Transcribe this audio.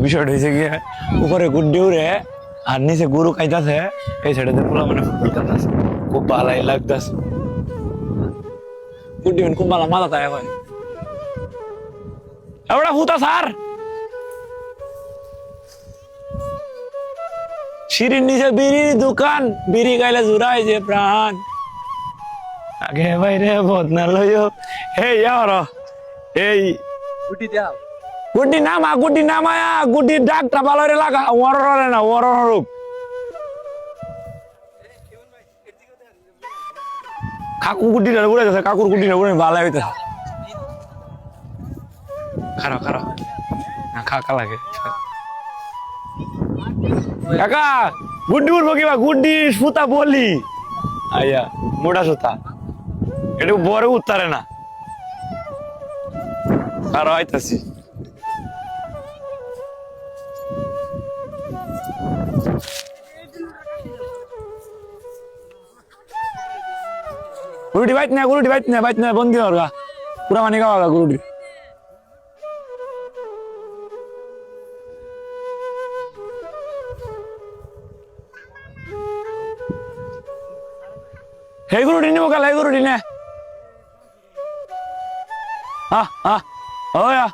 বিষয়টা হয়েছে গিয়ে উপরে গুড্ডি উড়ে আর নিচে গরু খাইতেছে, এই সাইডে পোলা মানে ফুটবল খেলতেছে, খুব ভালাই লাগতেছে। গুড্ডি খুব ভালো মাথা তাই হয় এবার ফুতা স্যার সিঁড়ির নিচে বিড়ির দোকান, বিড়ি গাইলে জুড়াই যে প্রাণ, আগে বাইরে বদনা লইও এই আর এই গুড্ডি নামায়া গুড্ডির ডাকটা ভালো রে লাগা ওরে না ওর রূপ কাকু গুড্ডিটা উড়ে যাচ্ছে, কাকুর গুড্ডিটা উড়ে ভালো হইতেছে। খারাপ খারাপ না খাকা লাগে কাকা গুড্ডি উঠবো কিবা গুড্ডি সুতা বলি আইয়া মোটা সুতা এটা বড় উত্তারে না আর আইতাছি গুরুটি বাইত না বন্দি হরগা পুরা মানে গাওয়া গুরুটি হে গুরুটি নিবো কাল হে গুরুটি নে ওয়া